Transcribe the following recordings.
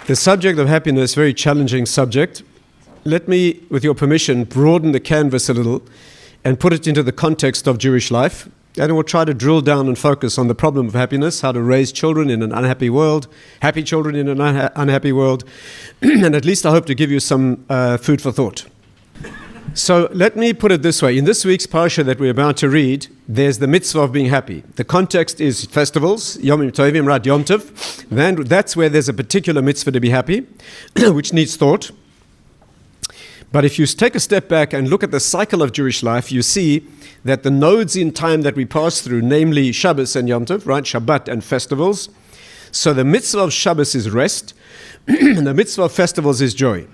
The subject of happiness, very challenging subject. Let me, with your permission, broaden the canvas a little and put it into the context of Jewish life. And we'll try to drill down and focus on the problem of happiness, how to raise children in an unhappy world, happy children in an unhappy world. And at least I hope to give you some food for thought. So let me put it this way. In this week's parasha that we're about to read, there's the mitzvah of being happy. The context is festivals, Yom Tovim, Rad Yom Tov. Then that's where there's a particular mitzvah to be happy, which needs thought. But if you take a step back and look at the cycle of Jewish life, you see that the nodes in time that we pass through, namely Shabbos and Yom Tov, right? Shabbat and festivals. So the mitzvah of Shabbos is rest, and the mitzvah of festivals is joy.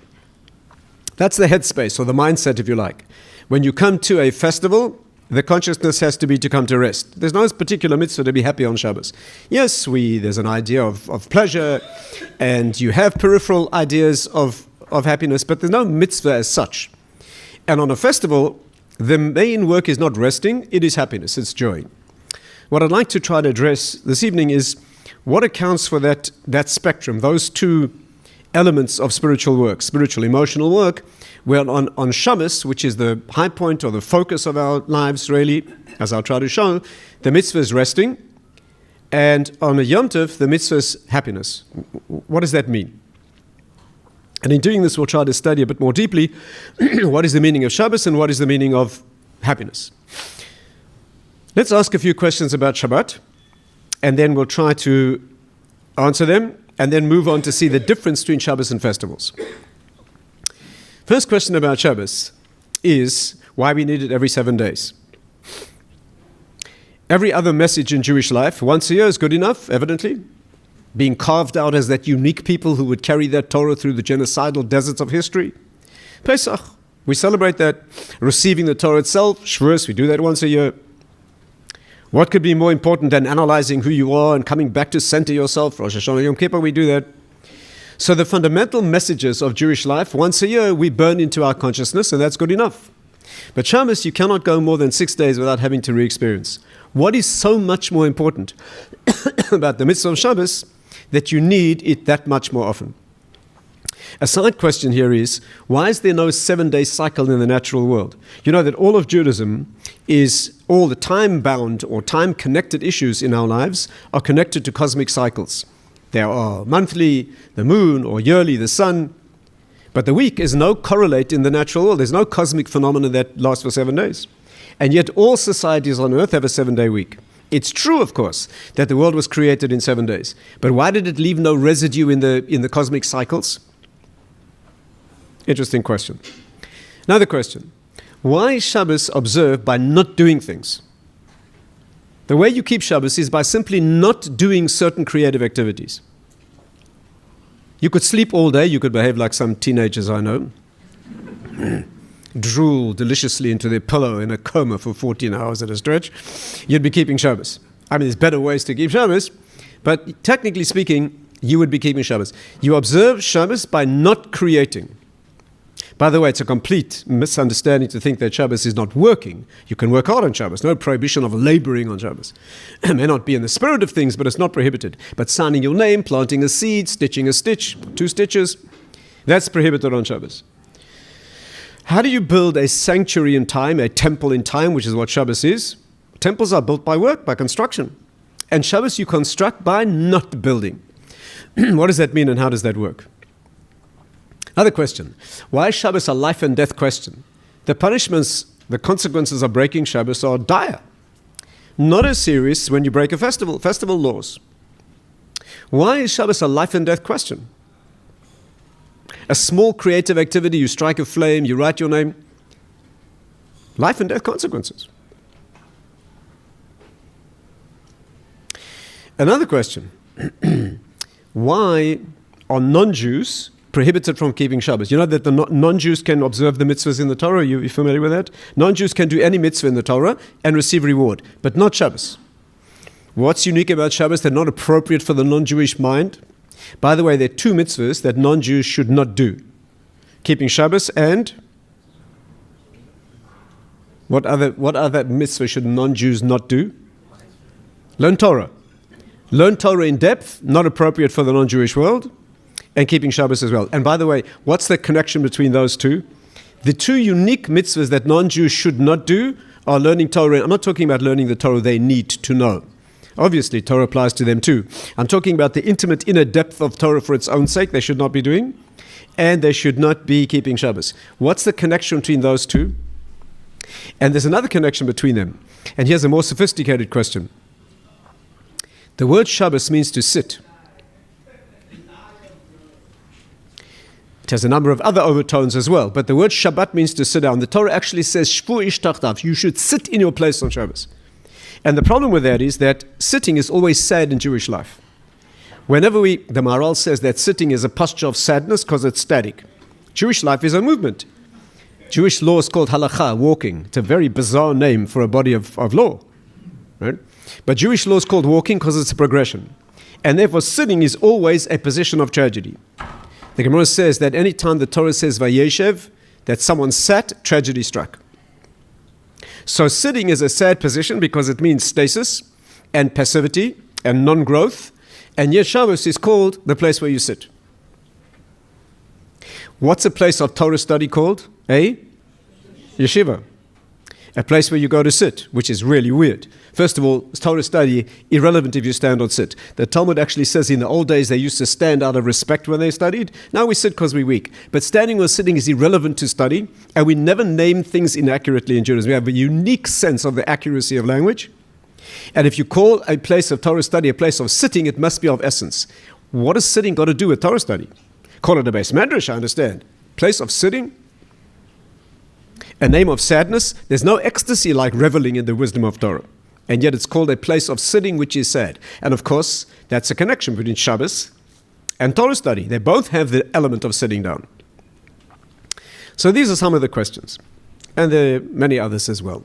That's the headspace, or the mindset, if you like. When you come to a festival, the consciousness has to be to come to rest. There's no particular mitzvah to be happy on Shabbos. Yes, there's an idea of pleasure, and you have peripheral ideas of happiness, but there's no mitzvah as such. And on a festival, the main work is not resting, it is happiness, it's joy. What I'd like to try to address this evening is what accounts for that spectrum, those two elements of spiritual work, spiritual emotional work, where on Shabbos, which is the high point or the focus of our lives really, as I'll try to show, the mitzvah is resting, and on a Yom Tov, the mitzvah is happiness. What does that mean? And in doing this, we'll try to study a bit more deeply what is the meaning of Shabbos and what is the meaning of happiness. Let's ask a few questions about Shabbat, and then we'll try to answer them, and then move on to see the difference between Shabbos and festivals. First question about Shabbos is why we need it every 7 days. Every other message in Jewish life, once a year is good enough, evidently. Being carved out as that unique people who would carry that Torah through the genocidal deserts of history. Pesach, we celebrate that. Receiving the Torah itself, Shavuos, we do that once a year. What could be more important than analyzing who you are and coming back to center yourself? Rosh Hashanah, Yom Kippur, we do that. So the fundamental messages of Jewish life, once a year, we burn into our consciousness, and that's good enough. But Shabbos, you cannot go more than 6 days without having to re-experience. What is so much more important about the mitzvah of Shabbos that you need it that much more often? A side question here is, why is there no 7-day cycle in the natural world? You know that all of Judaism is all the time-bound or time-connected issues in our lives are connected to cosmic cycles. There are monthly, the moon, or yearly, the sun. But the week is no correlate in the natural world. There's no cosmic phenomenon that lasts for 7 days. And yet all societies on earth have a 7-day week. It's true, of course, that the world was created in 7 days. But why did it leave no residue in the cosmic cycles? Interesting question. Another question. Why is Shabbos observed by not doing things? The way you keep Shabbos is by simply not doing certain creative activities. You could sleep all day, you could behave like some teenagers I know. Drool deliciously into their pillow in a coma for 14 hours at a stretch. You'd be keeping Shabbos. I mean, there's better ways to keep Shabbos, but technically speaking, you would be keeping Shabbos. You observe Shabbos by not creating. By the way, it's a complete misunderstanding to think that Shabbos is not working. You can work hard on Shabbos. No prohibition of laboring on Shabbos. It may not be in the spirit of things, but it's not prohibited. But signing your name, planting a seed, stitching a stitch, 2 stitches, that's prohibited on Shabbos. How do you build a sanctuary in time, a temple in time, which is what Shabbos is? Temples are built by work, by construction. And Shabbos you construct by not building. What does that mean and how does that work? Another question. Why is Shabbos a life and death question? The punishments, the consequences of breaking Shabbos are dire. Not as serious when you break a festival laws. Why is Shabbos a life and death question? A small creative activity, you strike a flame, you write your name. Life and death consequences. Another question. Why are non-Jews prohibited from keeping Shabbos? You know that the non-Jews can observe the mitzvahs in the Torah. You familiar with that? Non-Jews can do any mitzvah in the Torah and receive reward, but not Shabbos. What's unique about Shabbos? They're not appropriate for the non-Jewish mind. By the way, there are 2 mitzvahs that non-Jews should not do. Keeping Shabbos and what other mitzvah should non-Jews not do? Learn Torah. Learn Torah in depth, not appropriate for the non-Jewish world. and keeping Shabbos as well. And by the way, what's the connection between those two? The two unique mitzvahs that non-Jews should not do are learning Torah. I'm not talking about learning the Torah they need to know. Obviously, Torah applies to them too. I'm talking about the intimate inner depth of Torah for its own sake they should not be doing, and they should not be keeping Shabbos. What's the connection between those two? And there's another connection between them. And here's a more sophisticated question. The word Shabbos means to sit. It has a number of other overtones as well, but the word Shabbat means to sit down. The Torah actually says, Shvu ish tachtav, you should sit in your place on Shabbos. And the problem with that is that sitting is always sad in Jewish life. Whenever the Maharal says that sitting is a posture of sadness because it's static. Jewish life is a movement. Jewish law is called halakha, walking. It's a very bizarre name for a body of law. Right? But Jewish law is called walking because it's a progression. And therefore sitting is always a position of tragedy. The Gemara says that any time the Torah says vayeshev, that someone sat, tragedy struck. So sitting is a sad position because it means stasis and passivity and non-growth. And yet Shabbos is called the place where you sit. What's a place of Torah study called? A yeshiva. A place where you go to sit, which is really weird. First of all, Torah study, irrelevant if you stand or sit. The Talmud actually says in the old days they used to stand out of respect when they studied. Now we sit because we're weak. But standing or sitting is irrelevant to study, and we never name things inaccurately in Judaism. We have a unique sense of the accuracy of language. And if you call a place of Torah study a place of sitting, it must be of essence. What has sitting got to do with Torah study? Call it a base medrash, I understand. Place of sitting? A name of sadness? There's no ecstasy like reveling in the wisdom of Torah. And yet it's called a place of sitting, which is sad. And of course, that's a connection between Shabbos and Torah study. They both have the element of sitting down. So these are some of the questions. And there are many others as well.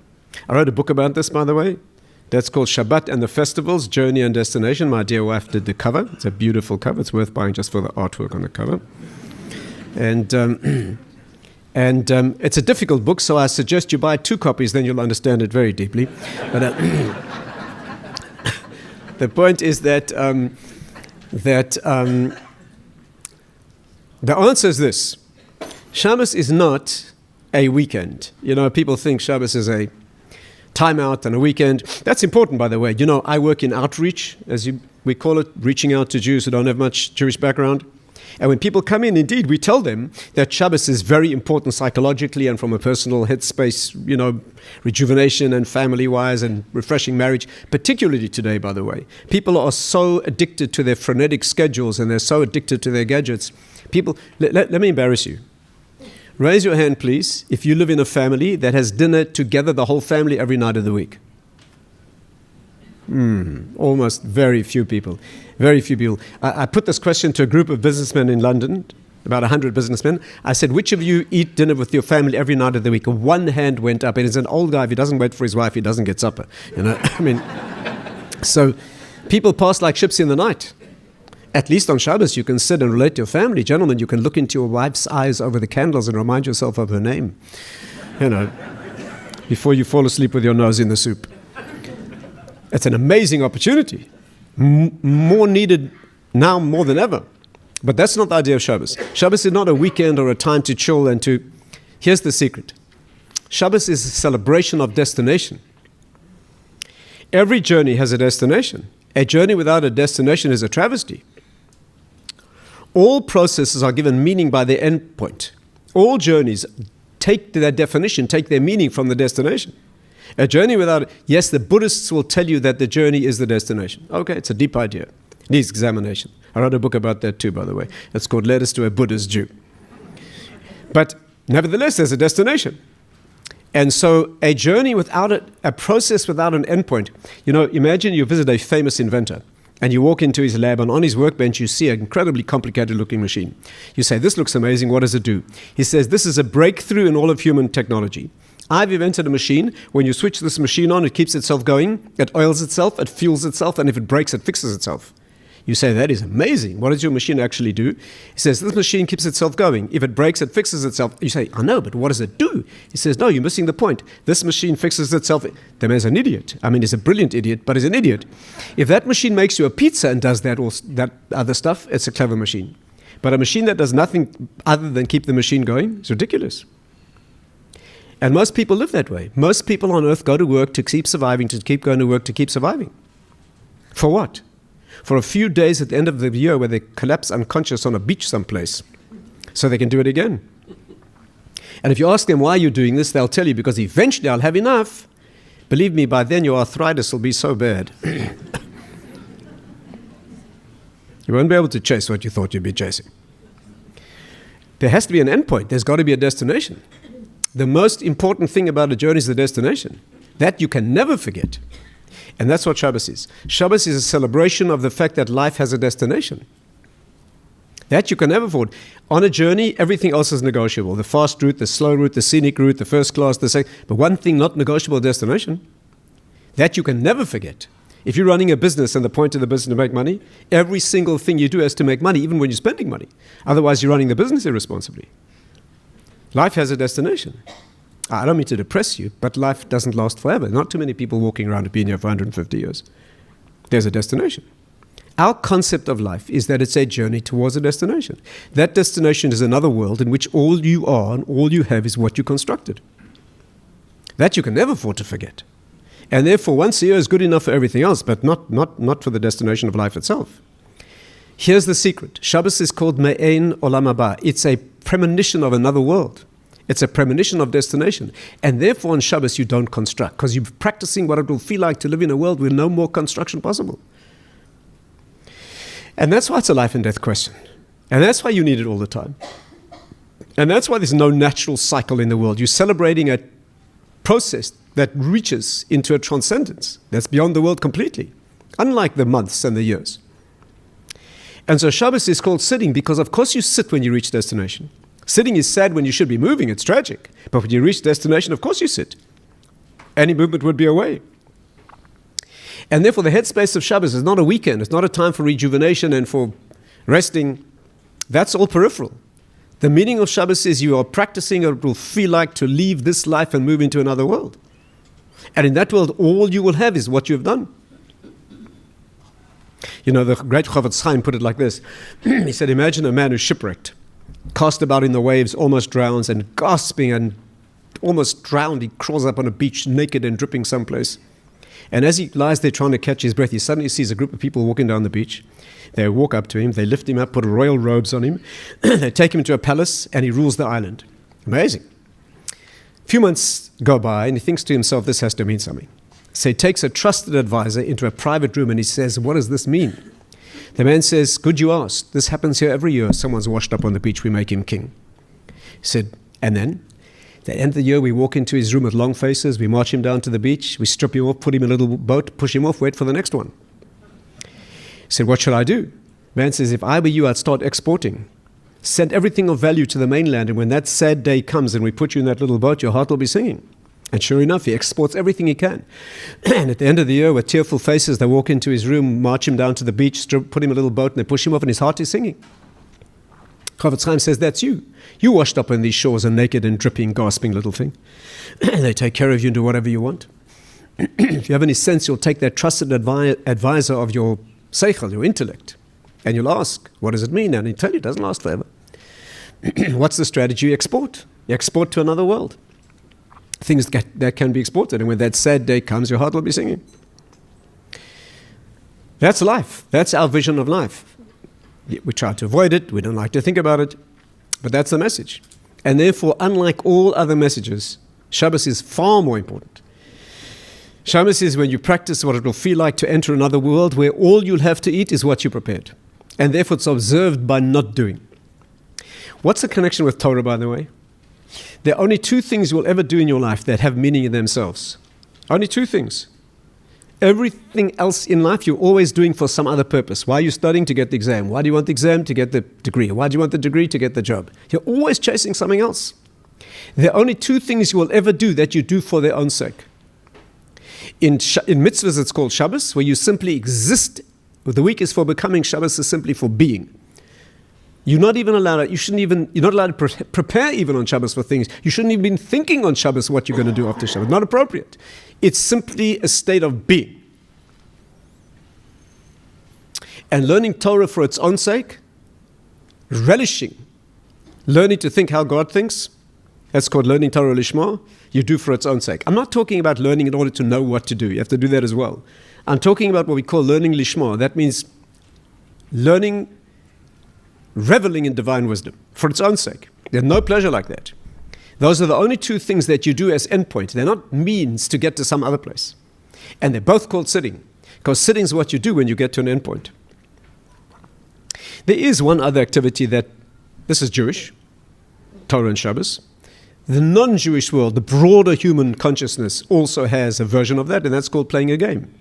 I wrote a book about this, by the way. That's called Shabbat and the Festivals, Journey and Destination. My dear wife did the cover. It's a beautiful cover. It's worth buying just for the artwork on the cover. And it's a difficult book, so I suggest you buy 2 copies, then you'll understand it very deeply. But the point is that the answer is this. Shabbos is not a weekend. You know, people think Shabbos is a time out and a weekend. That's important, by the way. You know, I work in outreach, we call it, reaching out to Jews who don't have much Jewish background. And when people come in, indeed, we tell them that Shabbos is very important psychologically and from a personal headspace, you know, rejuvenation and family-wise and refreshing marriage, particularly today, by the way. People are so addicted to their frenetic schedules and they're so addicted to their gadgets. People, let me embarrass you. Raise your hand, please, if you live in a family that has dinner together, the whole family, every night of the week. Almost very few people. Very few people. I put this question to a group of businessmen in London, about 100 businessmen. I said, which of you eat dinner with your family every night of the week? One hand went up. And it's an old guy. If he doesn't wait for his wife, he doesn't get supper. You know, I mean, so people pass like ships in the night. At least on Shabbos, you can sit and relate to your family. Gentlemen, you can look into your wife's eyes over the candles and remind yourself of her name, you know, before you fall asleep with your nose in the soup. It's an amazing opportunity, more needed now more than ever. But that's not the idea of Shabbos. Shabbos is not a weekend or a time to chill and to... Here's the secret. Shabbos is a celebration of destination. Every journey has a destination. A journey without a destination is a travesty. All processes are given meaning by their end point. All journeys take their definition, take their meaning from the destination. A journey without... Yes, the Buddhists will tell you that the journey is the destination. Okay, it's a deep idea. It needs examination. I wrote a book about that too, by the way. It's called Letters to a Buddhist Jew. But nevertheless, there's a destination. And so a journey without a process without an endpoint. You know, imagine you visit a famous inventor and you walk into his lab and on his workbench you see an incredibly complicated looking machine. You say, this looks amazing, what does it do? He says, this is a breakthrough in all of human technology. I've invented a machine. When you switch this machine on, it keeps itself going, it oils itself, it fuels itself, and if it breaks, it fixes itself. You say, that is amazing. What does your machine actually do? He says, this machine keeps itself going. If it breaks, it fixes itself. You say, I know, but what does it do? He says, no, you're missing the point. This machine fixes itself. The man's an idiot. I mean, he's a brilliant idiot, but he's an idiot. If that machine makes you a pizza and does that or that other stuff, it's a clever machine. But a machine that does nothing other than keep the machine going is ridiculous. And most people live that way. Most people on earth go to work to keep surviving, to keep going to work, to keep surviving. For what? For a few days at the end of the year where they collapse unconscious on a beach someplace so they can do it again. And if you ask them why you're doing this, they'll tell you, because eventually I'll have enough. Believe me, by then your arthritis will be so bad. You won't be able to chase what you thought you'd be chasing. There has to be an endpoint. There's got to be a destination. The most important thing about a journey is the destination. That you can never forget. And that's what Shabbat is. Shabbat is a celebration of the fact that life has a destination. That you can never afford. On a journey, everything else is negotiable. The fast route, the slow route, the scenic route, the first class, the second. But one thing not negotiable, destination. That you can never forget. If you're running a business and the point of the business is to make money, every single thing you do has to make money, even when you're spending money. Otherwise, you're running the business irresponsibly. Life has a destination. I don't mean to depress you, but life doesn't last forever. Not too many people walking around have been here for 150 years. There's a destination. Our concept of life is that it's a journey towards a destination. That destination is another world in which all you are and all you have is what you constructed. That you can never afford to forget. And therefore, once a year is good enough for everything else, but not for the destination of life itself. Here's the secret. Shabbos is called Me'ein Olam Haba. It's a premonition of another world. It's a premonition of destination. And therefore, on Shabbos, you don't construct, because you're practicing what it will feel like to live in a world with no more construction possible. And that's why it's a life and death question. And that's why you need it all the time. And that's why there's no natural cycle in the world. You're celebrating a process that reaches into a transcendence that's beyond the world completely, unlike the months and the years. And so Shabbos is called sitting because, of course, you sit when you reach destination. Sitting is sad when you should be moving. It's tragic. But when you reach destination, of course you sit. Any movement would be away. And therefore, the headspace of Shabbos is not a weekend. It's not a time for rejuvenation and for resting. That's all peripheral. The meaning of Shabbos is you are practicing what it will feel like to leave this life and move into another world. And in that world, all you will have is what you have done. You know, the great Tatz put it like this. He said, imagine a man who's shipwrecked, cast about in the waves, almost drowns, and gasping and almost drowned. He crawls up on a beach, naked and dripping someplace. And as he lies there trying to catch his breath, he suddenly sees a group of people walking down the beach. They walk up to him, they lift him up, put royal robes on him, they take him to a palace, and he rules the island. Amazing. A few months go by, and he thinks to himself, this has to mean something. So he takes a trusted advisor into a private room, and he says, what does this mean? The man says, good you asked. This happens here every year. Someone's washed up on the beach, we make him king. He said, and then? At the end of the year, we walk into his room with long faces, we march him down to the beach, we strip him off, put him in a little boat, push him off, wait for the next one. He said, what should I do? Man says, if I were you, I'd start exporting. Send everything of value to the mainland, and when that sad day comes and we put you in that little boat, your heart will be singing. And sure enough, he exports everything he can. And at the end of the year, with tearful faces, they walk into his room, march him down to the beach, put him in a little boat, and they push him off, and his heart is singing. Chavetz Chaim says, that's you. You washed up on these shores, a naked and dripping, gasping little thing. And they take care of you and do whatever you want. If you have any sense, you'll take that trusted advisor of your seichel, your intellect, and you'll ask, what does it mean? And he'll tell you, it doesn't last forever. What's the strategy? You export. You export to another world. Things that can be exported. And when that sad day comes, your heart will be singing. That's life. That's our vision of life. We try to avoid it. We don't like to think about it. But that's the message. And therefore, unlike all other messages, Shabbos is far more important. Shabbos is when you practice what it will feel like to enter another world where all you'll have to eat is what you prepared. And therefore, it's observed by not doing. What's the connection with Torah, by the way? There are only two things you will ever do in your life that have meaning in themselves. Only two things. Everything else in life you're always doing for some other purpose. Why are you studying? To get the exam. Why do you want the exam? To get the degree. Why do you want the degree? To get the job. You're always chasing something else. There are only two things you will ever do that you do for their own sake. In mitzvahs it's called Shabbos, where you simply exist. The week is for becoming, Shabbos is simply for being. You're not even allowed you're not allowed to prepare even on Shabbos for things. You shouldn't even be thinking on Shabbos what you're going to do after Shabbos. Not appropriate. It's simply a state of being. And learning Torah for its own sake relishing, learning to think how God thinks. That's called learning Torah Lishma. You do for its own sake. I'm not talking about learning in order to know what to do. You have to do that as well. I'm talking about what we call learning Lishma. That means learning, reveling in divine wisdom for its own sake. There's no pleasure like that. Those are the only two things that you do as endpoint. They're not means to get to some other place. And they're both called sitting, because sitting is what you do when you get to an endpoint. There is one other activity that, this is Jewish, Torah and Shabbos. The non-Jewish world, the broader human consciousness, also has a version of that, and that's called playing a game.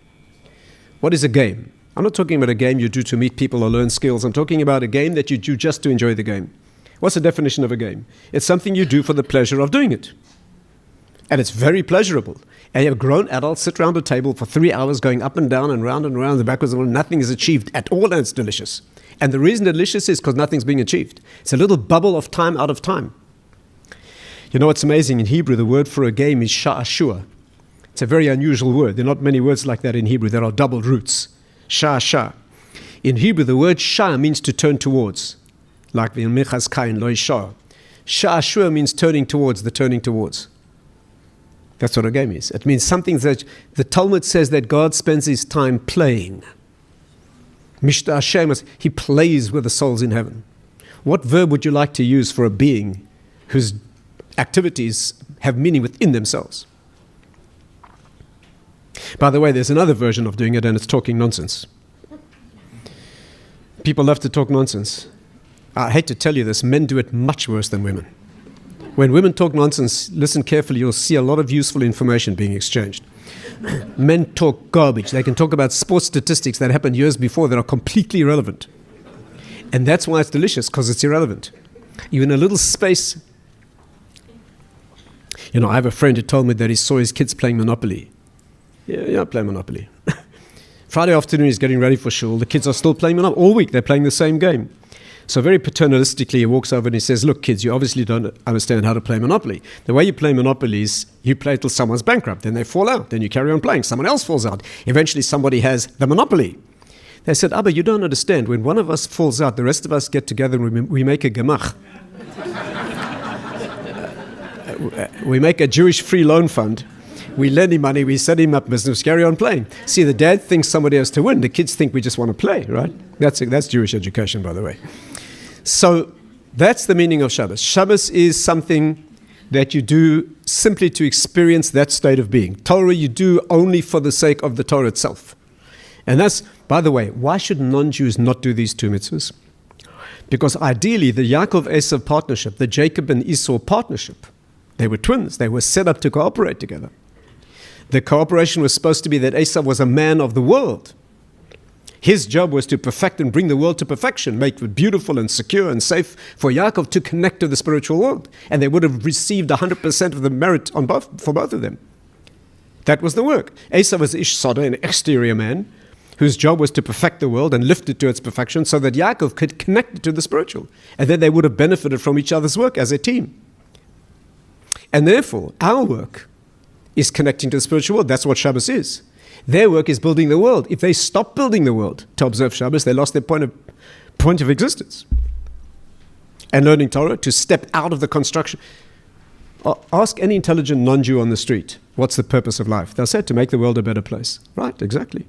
What is a game? I'm not talking about a game you do to meet people or learn skills. I'm talking about a game that you do just to enjoy the game. What's the definition of a game? It's something you do for the pleasure of doing it. And it's very pleasurable. And you have grown adults sit around a table for 3 hours going up and down and round and round and backwards and nothing is achieved at all, and it's delicious. And the reason delicious is because nothing's being achieved. It's a little bubble of time out of time. You know what's amazing? In Hebrew, the word for a game is sha'ashua. It's a very unusual word. There are not many words like that in Hebrew. There are double roots. Sha'asha. In Hebrew, the word sha means to turn towards. Like the Mechas Kain, lo isha. Sha'ashua means turning towards, the turning towards. That's what a game is. It means something that the Talmud says that God spends his time playing. Mishta Hashem, he plays with the souls in heaven. What verb would you like to use for a being whose activities have meaning within themselves? By the way, there's another version of doing it, and it's talking nonsense. People love to talk nonsense. I hate to tell you this, men do it much worse than women. When women talk nonsense, listen carefully, you'll see a lot of useful information being exchanged. Men talk garbage. They can talk about sports statistics that happened years before that are completely irrelevant. And that's why it's delicious, because it's irrelevant. Even a little space. You know, I have a friend who told me that he saw his kids playing Monopoly. Yeah, playing Monopoly. Friday afternoon, he's getting ready for shul. The kids are still playing Monopoly. All week, they're playing the same game. So very paternalistically, he walks over and he says, look, kids, you obviously don't understand how to play Monopoly. The way you play Monopoly is you play till someone's bankrupt. Then they fall out. Then you carry on playing. Someone else falls out. Eventually, somebody has the Monopoly. They said, Abba, you don't understand. When one of us falls out, the rest of us get together and we make a gemach. We make a Jewish free loan fund. We lend him money. We set him up business. Carry on playing. See, the dad thinks somebody has to win. The kids think we just want to play, right? That's Jewish education, by the way. So that's the meaning of Shabbos. Shabbos is something that you do simply to experience that state of being. Torah you do only for the sake of the Torah itself. And that's, by the way, why should non-Jews not do these two mitzvahs? Because ideally, the Yaakov-Esav partnership, the Jacob and Esau partnership, they were twins. They were set up to cooperate together. The cooperation was supposed to be that Esau was a man of the world. His job was to perfect and bring the world to perfection, make it beautiful and secure and safe for Yaakov to connect to the spiritual world. And they would have received 100% of the merit for both of them. That was the work. Esau was Ish Soda, an exterior man, whose job was to perfect the world and lift it to its perfection so that Yaakov could connect it to the spiritual. And then they would have benefited from each other's work as a team. And therefore, our work is connecting to the spiritual world. That's what Shabbos is. Their work is building the world. If they stop building the world to observe Shabbos, they lost their point of existence. And learning Torah, to step out of the construction. Ask any intelligent non-Jew on the street, what's the purpose of life? They'll say, to make the world a better place. Right, exactly.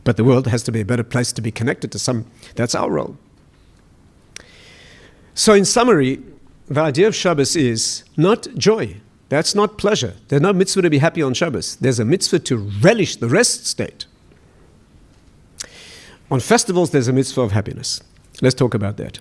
But the world has to be a better place to be connected to some. That's our role. So in summary, the idea of Shabbos is not joy. That's not pleasure. There's no mitzvah to be happy on Shabbos. There's a mitzvah to relish the rest state. On festivals, there's a mitzvah of happiness. Let's talk about that.